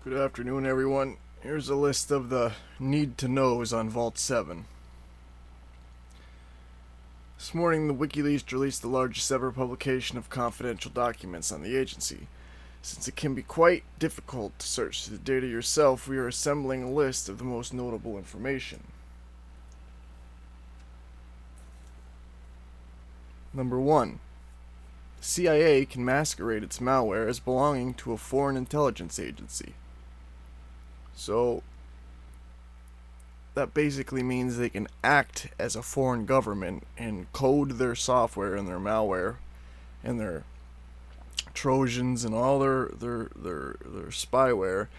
Good afternoon, everyone. Here's a list of the need-to-knows on Vault 7. This morning, the Wikileaks released the largest ever publication of confidential documents on the agency. Since it can be quite difficult to search through the data yourself, we are assembling a list of the most notable information. Number 1. The CIA can masquerade its malware as belonging to a foreign intelligence agency. So, that basically means they can act as a foreign government and code their software and their malware and their Trojans and all their spyware.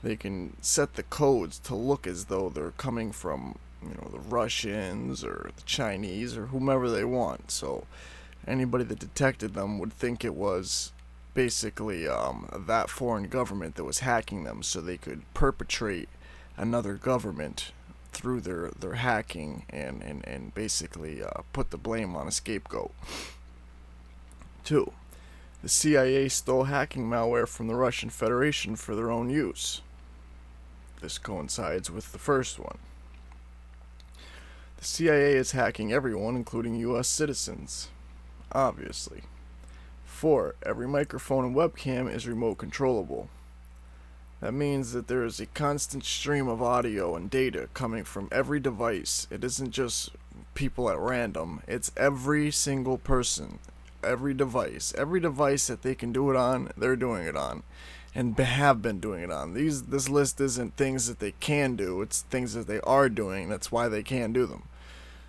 They can set the codes to look as though they're coming from, the Russians or the Chinese or whomever they want. So anybody that detected them would think it was basically that foreign government that was hacking them, so they could perpetrate another government through their hacking and basically put the blame on a scapegoat. 2. The CIA stole hacking malware from the Russian Federation for their own use. This coincides with the first one. The CIA is hacking everyone, including US citizens. Obviously. 4. Every microphone and webcam is remote controllable. That means that there is a constant stream of audio and data coming from every device. It isn't just people at random, it's every single person, every device that they can do it on, they're doing it on, and have been doing it on. This list isn't things that they can do, it's things that they are doing. That's why they can do them.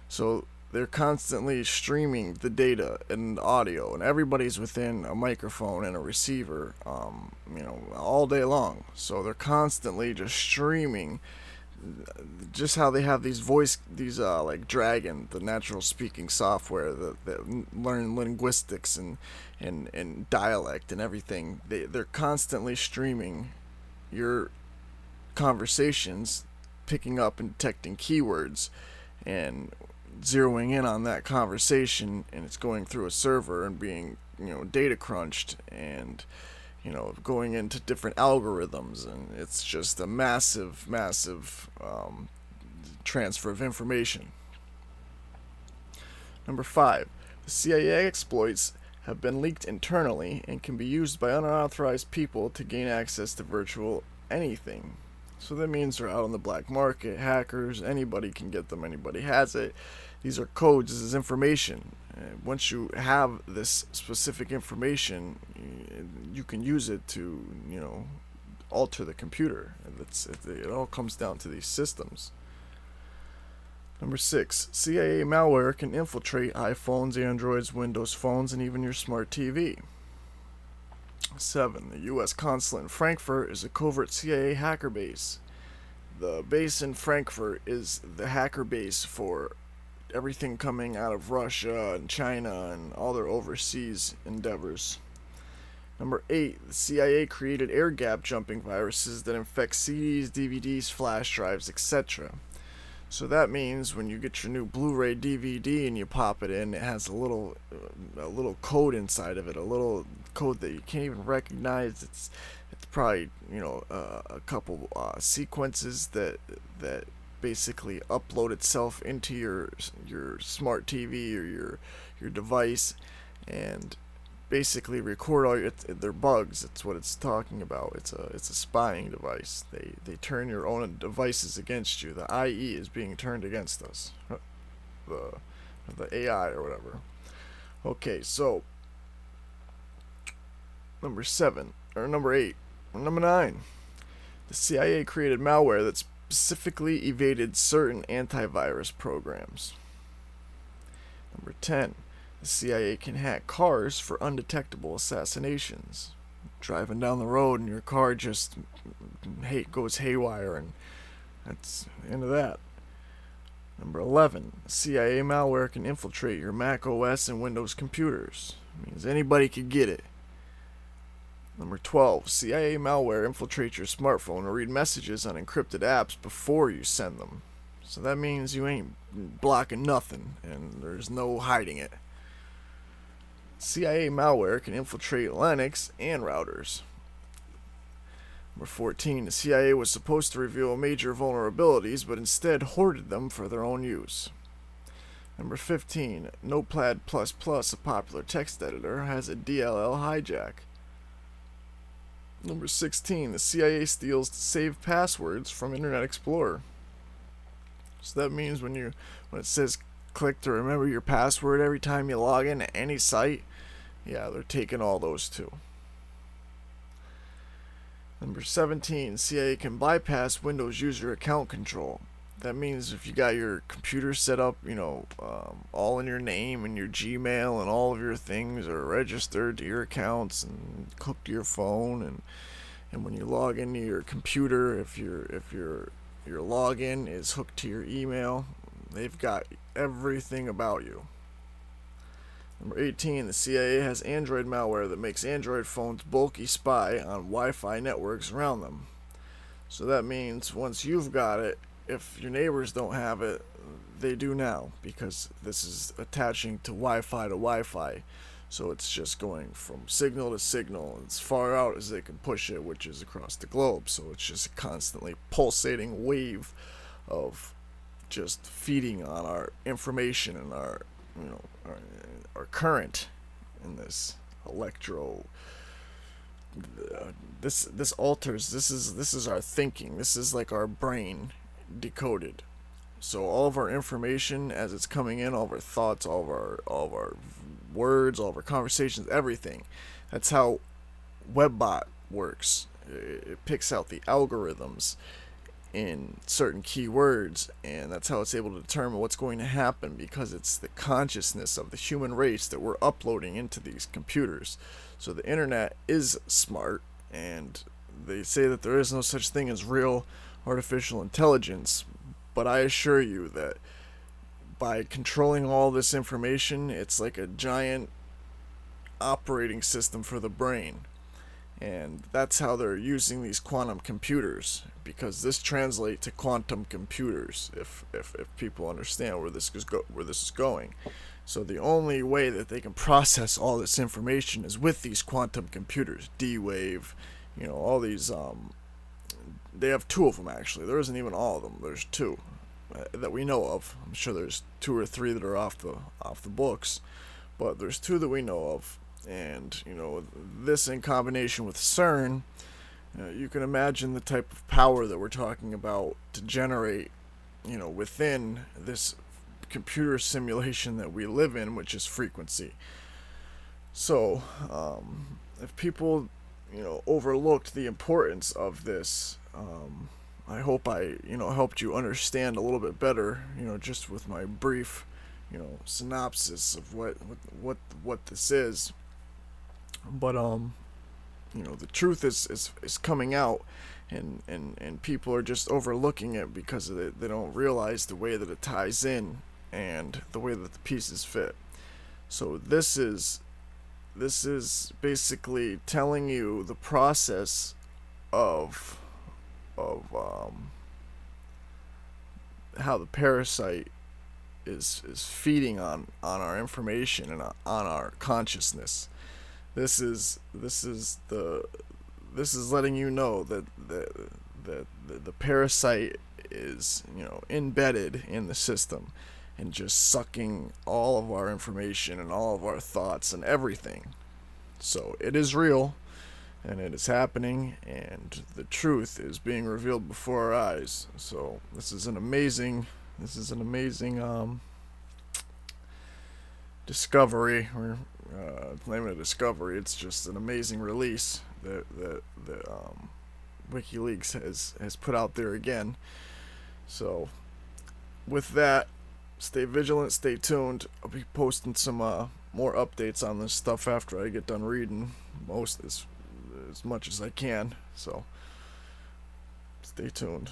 So they're constantly streaming the data and audio, and everybody's within a microphone and a receiver, all day long. So they're constantly just streaming. Just how they have like Dragon, the natural speaking software that learn linguistics and dialect and everything. They're constantly streaming your conversations, picking up and detecting keywords, and zeroing in on that conversation, and it's going through a server and being data crunched and going into different algorithms, and it's just a massive transfer of information. Number 5. The CIA exploits have been leaked internally and can be used by unauthorized people to gain access to virtual anything. So that means they're out on the black market, hackers, anybody can get them, anybody has it. These are codes, this is information. Once you have this specific information, you can use it to, alter the computer. It all comes down to these systems. Number 6. CIA malware can infiltrate iPhones, Androids, Windows phones, and even your smart TV. 7. The U.S. consulate in Frankfurt is a covert CIA hacker base. The base in Frankfurt is the hacker base for everything coming out of Russia and China and all their overseas endeavors. Number 8. The CIA created air gap jumping viruses that infect CDs, DVDs, flash drives, etc. So that means when you get your new Blu-ray DVD and you pop it in, it has a little code inside of it, a little code that you can't even recognize. It's probably a couple sequences that basically upload itself into your smart TV or your device, and basically record all their bugs. That's what it's talking about. It's a spying device. They turn your own devices against you. The IE is being turned against us. The AI or whatever. Okay, so number 8, or number 9. The CIA created malware that specifically evaded certain antivirus programs. Number 10. The CIA can hack cars for undetectable assassinations. Driving down the road and your car just goes haywire, and that's the end of that. Number 11. CIA malware can infiltrate your Mac OS and Windows computers. It means anybody could get it. Number 12. CIA malware infiltrates your smartphone to read messages on encrypted apps before you send them. So that means you ain't blocking nothing, and there's no hiding it. CIA malware can infiltrate Linux and routers. Number 14, the CIA was supposed to reveal major vulnerabilities, but instead hoarded them for their own use. Number 15, Notepad++, a popular text editor, has a DLL hijack. Number 16, the CIA steals saved passwords from Internet Explorer. So that means when it says click to remember your password every time you log into any site, yeah, they're taking all those too. Number 17, CIA can bypass Windows user account control. That means if you got your computer set up, all in your name and your Gmail and all of your things are registered to your accounts and hooked to your phone, and when you log into your computer, if your login is hooked to your email, they've got everything about you. Number 18, the CIA has Android malware that makes Android phones bulky spy on Wi-Fi networks around them. So that means once you've got it, if your neighbors don't have it, they do now, because this is attaching to Wi-Fi. So it's just going from signal to signal as far out as they can push it, which is across the globe. So it's just a constantly pulsating wave of just feeding on our information and our current in this this alters, this is our thinking. This is like our brain decoded. So all of our information as it's coming in, all of our thoughts, all of our words, all of our conversations, everything. That's how WebBot works. It picks out the algorithms in certain keywords, and that's how it's able to determine what's going to happen, because it's the consciousness of the human race that we're uploading into these computers. So the internet is smart, and they say that there is no such thing as real artificial intelligence, but I assure you that by controlling all this information, it's like a giant operating system for the brain. And that's how they're using these quantum computers, because this translates to quantum computers, if people understand where this is going. So the only way that they can process all this information is with these quantum computers, D-Wave, all these. They have two of them actually. There isn't even all of them. There's two that we know of. I'm sure there's 2 or 3 that are off the books, but there's 2 that we know of. And this in combination with CERN, you can imagine the type of power that we're talking about to generate, within this computer simulation that we live in, which is frequency. So, if people, overlooked the importance of this, I hope I, helped you understand a little bit better, just with my brief, synopsis of what this is. But the truth is coming out, and people are just overlooking it because they don't realize the way that it ties in and the way that the pieces fit. So this is basically telling you the process of how the parasite is feeding on our information and on our consciousness. This is letting you know that the parasite is embedded in the system and just sucking all of our information and all of our thoughts and everything. So it is real, and it is happening, and the truth is being revealed before our eyes. So this is an amazing discovery. We're claiming a discovery. It's just an amazing release that Wikileaks has put out there again. So with that, stay vigilant, stay tuned. I'll be posting some more updates on this stuff after I get done reading as much as I can. So stay tuned.